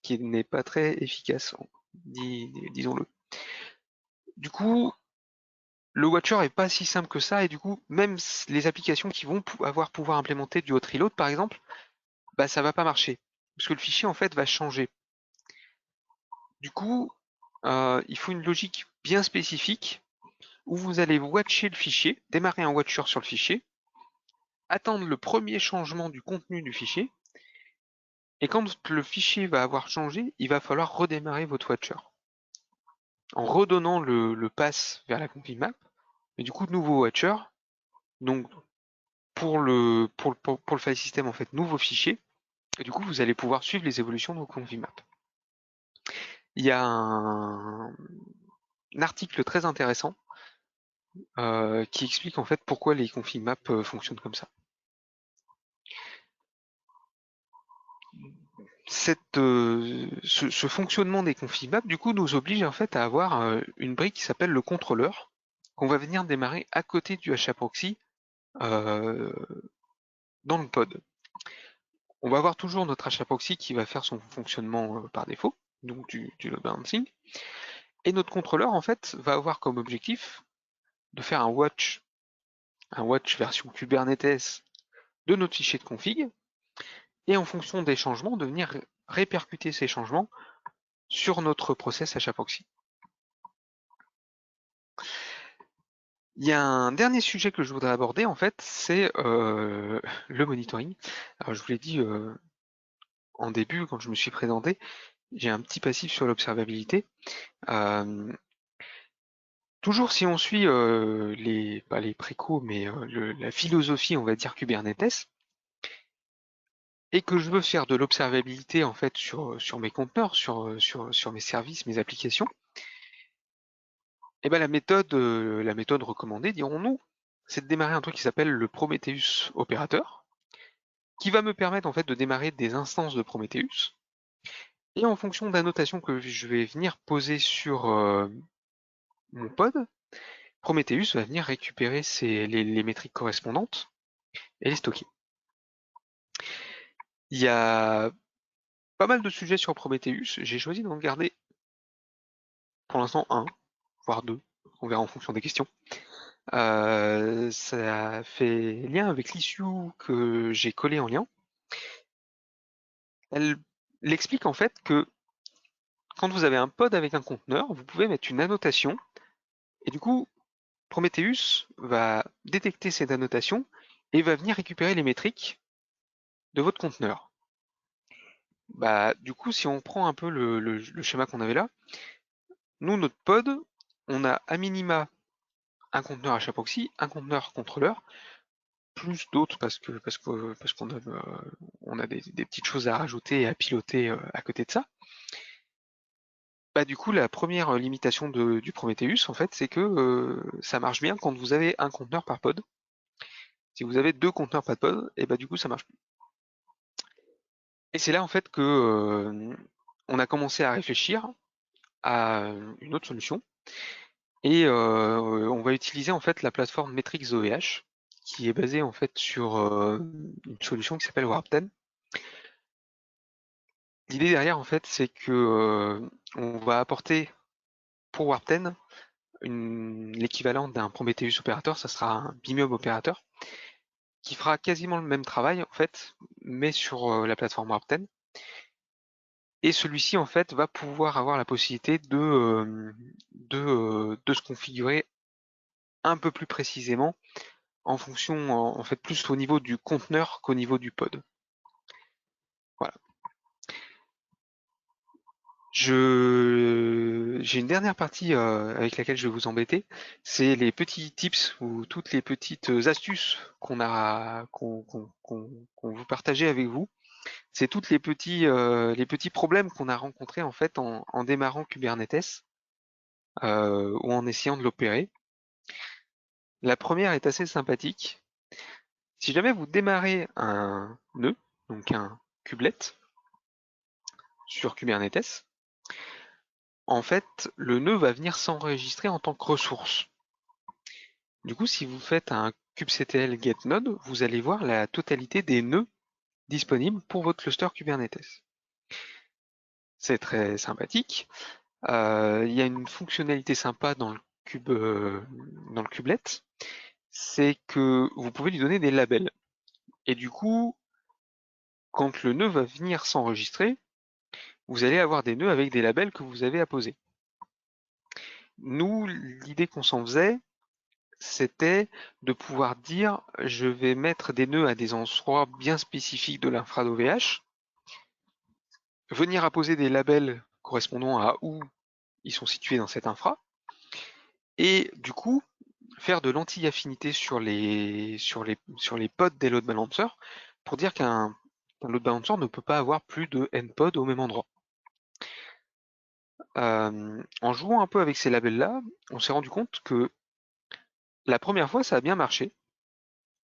qui n'est pas très efficace, disons-le. Du coup, le Watcher est pas si simple que ça, et du coup, même les applications qui vont pouvoir implémenter du hot reload, par exemple, bah ça va pas marcher, parce que le fichier en fait va changer. Du coup, il faut une logique bien spécifique où vous allez watcher le fichier, démarrer un Watcher sur le fichier, attendre le premier changement du contenu du fichier, et quand le fichier va avoir changé, il va falloir redémarrer votre Watcher en redonnant le pass vers la config map, et du coup, nouveau Watcher, donc pour le file system, en fait, nouveau fichier, et du coup, vous allez pouvoir suivre les évolutions de vos config map. Il y a un article très intéressant qui explique en fait pourquoi les config maps fonctionnent comme ça. Ce fonctionnement des config maps du coup nous oblige en fait à avoir une brique qui s'appelle le contrôleur qu'on va venir démarrer à côté du HAProxy dans le pod. On va avoir toujours notre HAProxy qui va faire son fonctionnement par défaut, donc du load balancing, et notre contrôleur en fait va avoir comme objectif de faire un watch version Kubernetes de notre fichier de config, et en fonction des changements, de venir répercuter ces changements sur notre process HAProxy. Il y a un dernier sujet que je voudrais aborder, en fait, c'est le monitoring. Alors, je vous l'ai dit en début, quand je me suis présenté, j'ai un petit passif sur l'observabilité. Toujours si on suit pas les précaux, mais la philosophie, on va dire, Kubernetes, et que je veux faire de l'observabilité en fait sur mes conteneurs, sur mes services, mes applications, et ben la méthode recommandée, dirons-nous, c'est de démarrer un truc qui s'appelle le Prometheus opérateur, qui va me permettre en fait de démarrer des instances de Prometheus, et en fonction d'annotations que je vais venir poser sur mon pod, Prometheus va venir récupérer les métriques correspondantes et les stocker. Il y a pas mal de sujets sur Prometheus, j'ai choisi d'en garder pour l'instant un, voire deux, on verra en fonction des questions. Ça fait lien avec l'issue que j'ai collé en lien. Elle explique en fait que quand vous avez un pod avec un conteneur, vous pouvez mettre une annotation, et du coup, Prometheus va détecter cette annotation et va venir récupérer les métriques de votre conteneur. Bah, du coup, si on prend un peu le schéma qu'on avait là, nous, notre pod, on a à minima un conteneur HAProxy, un conteneur contrôleur, plus d'autres parce qu'on a, on a des petites choses à rajouter et à piloter à côté de ça. Bah, du coup, la première limitation du Prometheus, en fait, c'est que ça marche bien quand vous avez un conteneur par pod. Si vous avez deux conteneurs par pod, et bah du coup, ça marche plus. Et c'est là en fait que on a commencé à réfléchir à une autre solution. Et on va utiliser en fait la plateforme Metrics OVH, qui est basée en fait sur une solution qui s'appelle Warp10. L'idée derrière en fait, c'est que on va apporter pour Warp10 l'équivalent d'un Prometheus opérateur, ça sera un Bimium opérateur, qui fera quasiment le même travail en fait, mais sur la plateforme Warp10. Et celui-ci en fait va pouvoir avoir la possibilité de se configurer un peu plus précisément en fonction, en fait, plus au niveau du conteneur qu'au niveau du pod. Voilà. J'ai une dernière partie avec laquelle je vais vous embêter, c'est les petits tips ou toutes les petites astuces qu'on vous partageait avec vous. C'est toutes les petits problèmes qu'on a rencontrés en fait en démarrant Kubernetes ou en essayant de l'opérer. La première est assez sympathique. Si jamais vous démarrez un nœud, donc un kubelet, sur Kubernetes, en fait, le nœud va venir s'enregistrer en tant que ressource. Du coup, si vous faites un kubectl get node, vous allez voir la totalité des nœuds disponibles pour votre cluster Kubernetes. c'est très sympathique. Il y a une fonctionnalité sympa dans le kubelet, c'est que vous pouvez lui donner des labels. Et du coup, quand le nœud va venir s'enregistrer, vous allez avoir des nœuds avec des labels que vous avez apposés. Nous, l'idée qu'on s'en faisait, c'était de pouvoir dire je vais mettre des nœuds à des endroits bien spécifiques de l'infra d'OVH, venir apposer des labels correspondant à où ils sont situés dans cette infra, et du coup faire de l'anti-affinité sur les pods des load balancers pour dire qu'un load balancer ne peut pas avoir plus de n pods au même endroit. En jouant un peu avec ces labels-là, on s'est rendu compte que la première fois, ça a bien marché.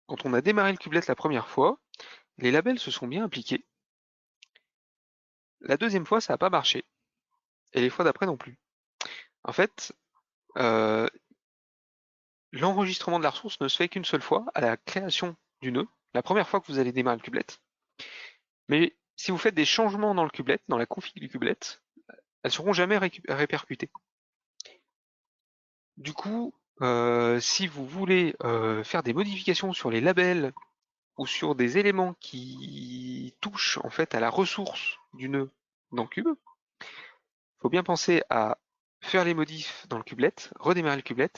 Quand on a démarré le kubelet la première fois, les labels se sont bien appliqués. La deuxième fois, ça n'a pas marché. Et les fois d'après non plus. En fait, l'enregistrement de la ressource ne se fait qu'une seule fois, à la création du nœud, la première fois que vous allez démarrer le kubelet. Mais si vous faites des changements dans le kubelet, dans la config du kubelet, elles seront jamais répercutées. Du coup, si vous voulez faire des modifications sur les labels ou sur des éléments qui touchent en fait à la ressource du nœud dans le cube, il faut bien penser à faire les modifs dans le kubelet, redémarrer le kubelet,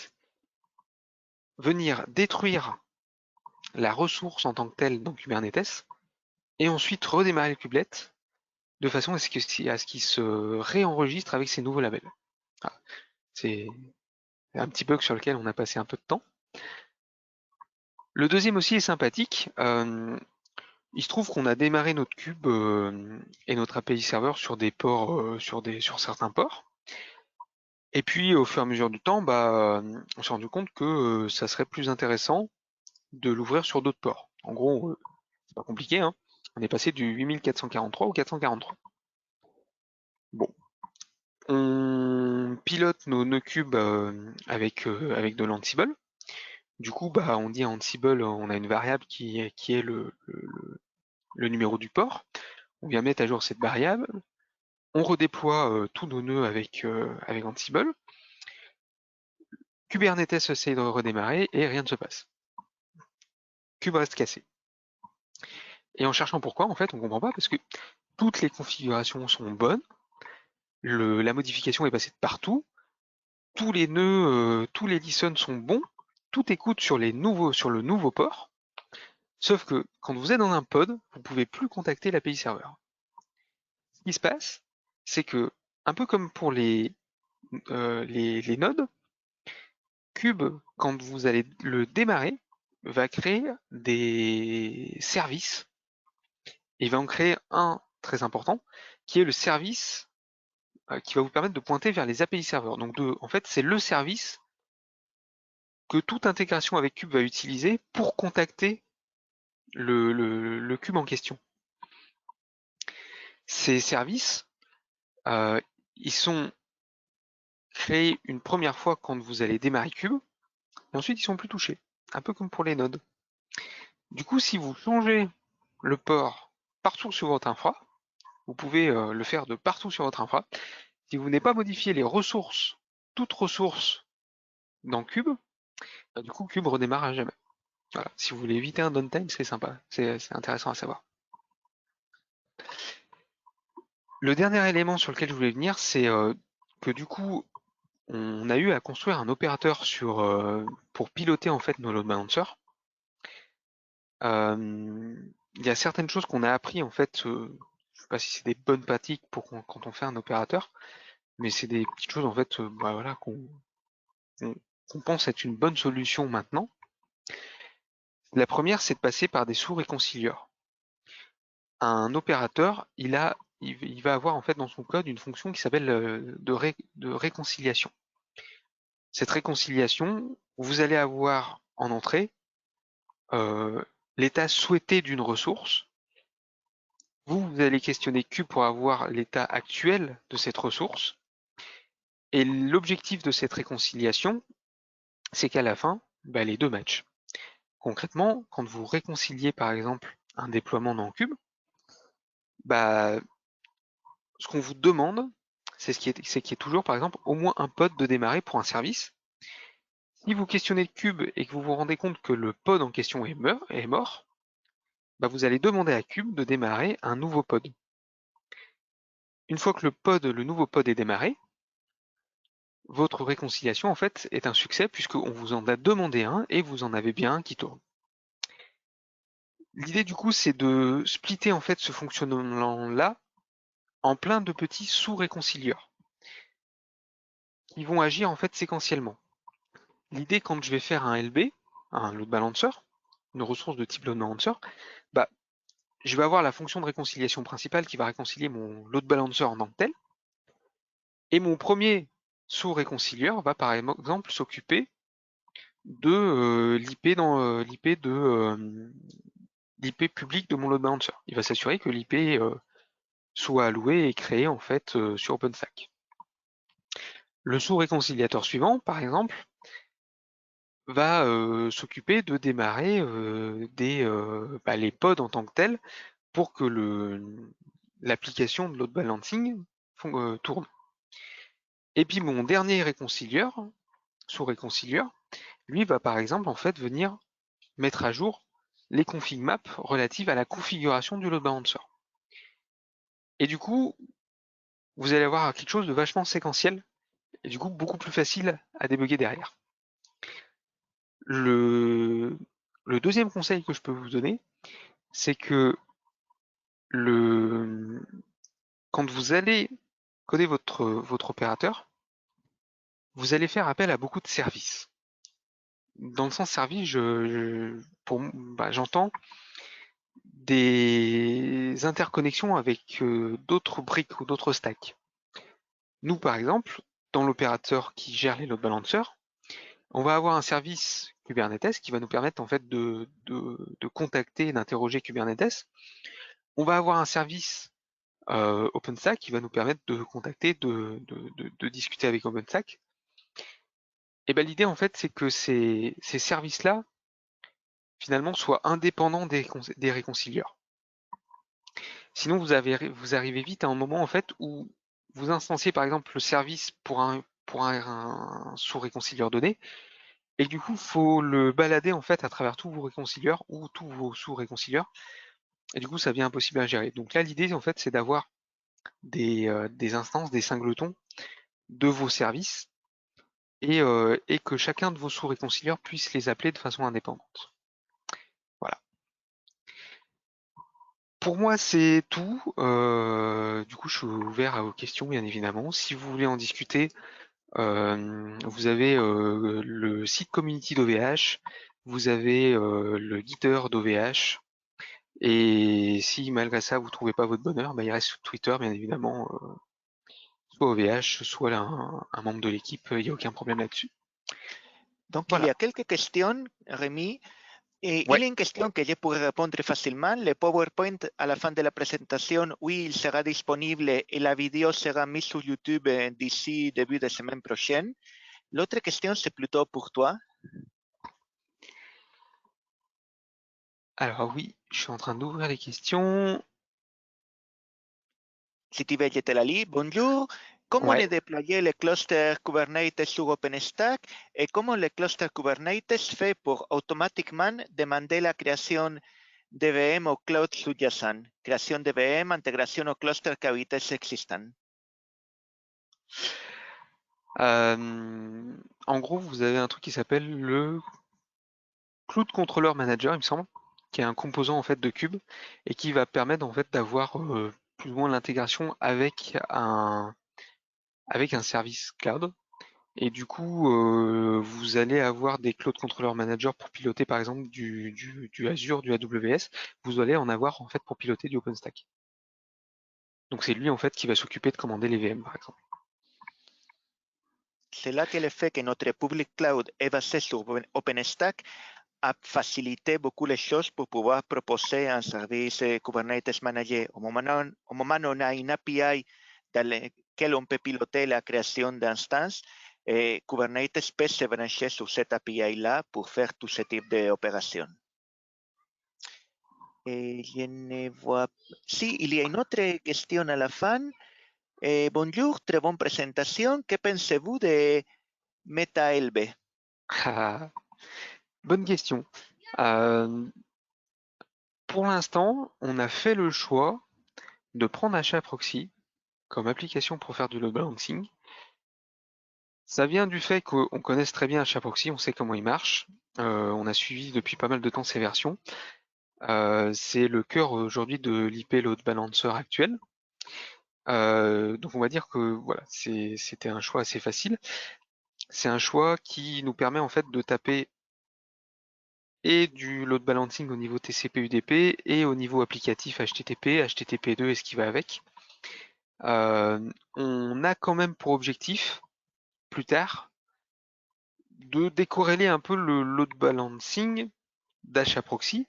venir détruire la ressource en tant que telle dans Kubernetes, et ensuite redémarrer le kubelet de façon à ce qu'il se réenregistre avec ces nouveaux labels. Voilà. C'est un petit bug sur lequel on a passé un peu de temps. Le deuxième aussi est sympathique. Il se trouve qu'on a démarré notre cube et notre API serveur sur des ports, sur certains ports. Et puis au fur et à mesure du temps, on s'est rendu compte que ça serait plus intéressant de l'ouvrir sur d'autres ports. En gros, c'est pas compliqué, hein. On est passé du 8443 au 443. Bon, on pilote nos nœuds cubes avec de l'Ansible. Du coup, on dit à Ansible, on a une variable qui est le numéro du port. On vient mettre à jour cette variable. On redéploie tous nos nœuds avec Ansible. Kubernetes essaye de redémarrer et rien ne se passe. Cube reste cassé. Et en cherchant pourquoi, en fait, on comprend pas parce que toutes les configurations sont bonnes. La modification est passée de partout. Tous les nœuds, tous les listens sont bons. Tout écoute sur le nouveau port. Sauf que quand vous êtes dans un pod, vous pouvez plus contacter l'API serveur. Ce qui se passe, c'est que, un peu comme pour les nodes, Cube, quand vous allez le démarrer, va créer des services. Il va en créer un très important, qui est le service qui va vous permettre de pointer vers les API serveurs. Donc en fait, c'est le service que toute intégration avec Cube va utiliser pour contacter le cube en question. Ces services, ils sont créés une première fois quand vous allez démarrer Cube, et ensuite ils sont plus touchés, un peu comme pour les nodes. Du coup, si vous changez le port partout sur votre infra, vous pouvez le faire de partout sur votre infra. Si vous n'avez pas modifié les ressources, toutes ressources dans Cube, du coup Cube redémarre à jamais. Voilà. Si vous voulez éviter un downtime, c'est sympa, c'est intéressant à savoir. Le dernier élément sur lequel je voulais venir, c'est que du coup, on a eu à construire un opérateur pour piloter en fait nos load balancers. Il y a certaines choses qu'on a appris en fait, je sais pas si c'est des bonnes pratiques quand on fait un opérateur, mais c'est des petites choses en fait, voilà, qu'on pense être une bonne solution maintenant. La première, c'est de passer par des sous-réconcilieurs. Un opérateur, il va avoir en fait dans son code une fonction qui s'appelle de réconciliation. Cette réconciliation, vous allez avoir en entrée l'état souhaité d'une ressource. Vous allez questionner Q pour avoir l'état actuel de cette ressource. Et l'objectif de cette réconciliation, c'est qu'à la fin, les deux matchent. Concrètement, quand vous réconciliez par exemple un déploiement dans Cube, ce qu'on vous demande, c'est qu'il y ait toujours, par exemple, au moins un pod de démarrer pour un service. Si vous questionnez le cube et que vous vous rendez compte que le pod en question est mort, bah vous allez demander à Cube de démarrer un nouveau pod. Une fois que le nouveau pod est démarré, votre réconciliation en fait est un succès puisqu'on vous en a demandé un et vous en avez bien un qui tourne. L'idée du coup c'est de splitter en fait ce fonctionnement-là en plein de petits sous-réconcilieurs qui vont agir en fait séquentiellement. L'idée quand je vais faire un LB, un load balancer, une ressource de type load balancer, bah, je vais avoir la fonction de réconciliation principale qui va réconcilier mon load balancer en tant que tel, et mon premier sous-réconcilieur va par exemple s'occuper de l'IP public de mon load balancer. Il va s'assurer que l'IP soit alloué et créé en fait sur OpenStack. Le sous-réconciliateur suivant, par exemple, va s'occuper de démarrer les pods en tant que tels pour que l'application de load balancing tourne. Et puis mon dernier réconcilieur, sous-réconcilieur, lui va par exemple en fait venir mettre à jour les config maps relatives à la configuration du load balancer. Et du coup, vous allez avoir quelque chose de vachement séquentiel et du coup beaucoup plus facile à débugger derrière. Le deuxième conseil que je peux vous donner, c'est que quand vous allez coder votre opérateur, vous allez faire appel à beaucoup de services. Dans le sens service, j'entends des interconnexions avec d'autres briques ou d'autres stacks. Nous, par exemple, dans l'opérateur qui gère les load balancers, on va avoir un service Kubernetes qui va nous permettre en fait de contacter et d'interroger Kubernetes. On va avoir un service OpenStack qui va nous permettre de contacter, de discuter avec OpenStack. Et ben l'idée en fait, c'est que ces services-là finalement soient indépendants des réconcilieurs. Sinon, vous arrivez vite à un moment en fait où vous instanciez par exemple le service pour un sous-réconcilieur donné, et du coup, il faut le balader en fait à travers tous vos réconcilieurs ou tous vos sous-réconcilieurs, et du coup, ça devient impossible à gérer. Donc là, l'idée en fait, c'est d'avoir des instances, des singletons de vos services, et que chacun de vos sous-réconcilieurs puisse les appeler de façon indépendante. Voilà. Pour moi, c'est tout. Du coup, je suis ouvert aux questions, bien évidemment. Si vous voulez en discuter, vous avez le site community d'OVH, vous avez le Gitter d'OVH, et si malgré ça vous trouvez pas votre bonheur, bah, il reste sur Twitter, bien évidemment, soit OVH, soit un membre de l'équipe, il n'y a aucun problème là-dessus. Donc, il y Voilà. a quelques questions, Rémi. Et Ouais. il y a une question que je pourrais répondre facilement. Le PowerPoint, à la fin de la présentation, oui, il sera disponible et la vidéo sera mise sur YouTube d'ici début de semaine prochaine. L'autre question, c'est plutôt pour toi. Alors oui, je suis en train d'ouvrir les questions. Si tu veux, je te la lis. Bonjour. Comment on Ouais. déployer le cluster Kubernetes sur OpenStack et comment le cluster Kubernetes fait pour automatiquement demander la création de VM au cloud sous-jacent, création de VM, intégration au cluster Kubernetes existant. En gros, vous avez un truc qui s'appelle le Cloud Controller Manager, il me semble, qui est un composant en fait de Kube et qui va permettre en fait d'avoir plus ou moins l'intégration avec un service cloud. Et du coup, vous allez avoir des Cloud Controller Manager pour piloter par exemple du Azure, du AWS. Vous allez en avoir en fait pour piloter du OpenStack. Donc c'est lui en fait qui va s'occuper de commander les VM par exemple. C'est là que le fait que notre public cloud est basé sur OpenStack a facilité beaucoup les choses pour pouvoir proposer un service Kubernetes managé. Au moment où on a une API dans laquelle on peut piloter la création d'instances, Kubernetes peut se brancher sur cette API-là pour faire tout ce type d'opérations. Je ne vois... Si, il y a une autre question à la fin. Bonjour, très bonne présentation. Que pensez-vous de MetaLB? Ah, bonne question. Euh, pour l'instant, on a fait le choix de prendre HAProxy comme application pour faire du load balancing. Ça vient du fait qu'on connaisse très bien HAProxy, on sait comment il marche. On a suivi depuis pas mal de temps ces versions. C'est le cœur aujourd'hui de l'IP load balancer actuel. Donc on va dire que voilà, c'était un choix assez facile. C'est un choix qui nous permet en fait de taper et du load balancing au niveau TCP/UDP et au niveau applicatif HTTP, HTTP2 et ce qui va avec. On a quand même pour objectif, plus tard, de décorréler un peu le load balancing d'HAProxy.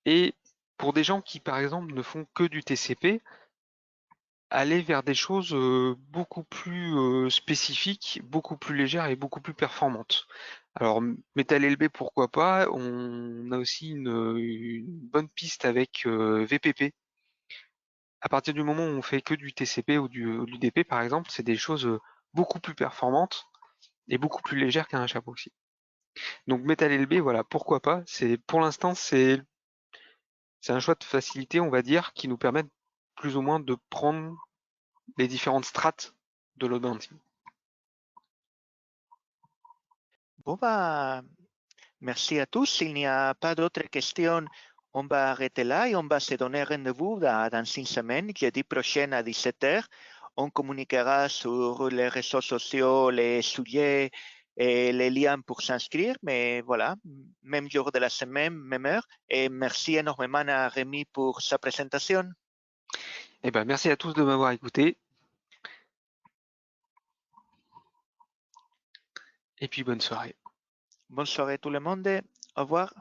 Et pour des gens qui, par exemple, ne font que du TCP, aller vers des choses beaucoup plus spécifiques, beaucoup plus légères et beaucoup plus performantes. Alors, MetalLB, pourquoi pas? On a aussi une bonne piste avec VPP. À partir du moment où on fait que du TCP ou du DP, par exemple, c'est des choses beaucoup plus performantes et beaucoup plus légères qu'un HAProxy. Donc MetalLB, voilà, pourquoi pas? Pour l'instant, c'est un choix de facilité, on va dire, qui nous permet plus ou moins de prendre les différentes strates de load balancing. Bon, bah, merci à tous. Il n'y a pas d'autres questions. On va arrêter là et on va se donner rendez-vous dans une semaine, jeudi prochain à 17h. On communiquera sur les réseaux sociaux les sujets et les liens pour s'inscrire. Mais voilà, même jour de la semaine, même heure. Et merci énormément à Rémi pour sa présentation. Eh ben, merci à tous de m'avoir écouté. Et puis bonne soirée. Bonne soirée tout le monde. Au revoir.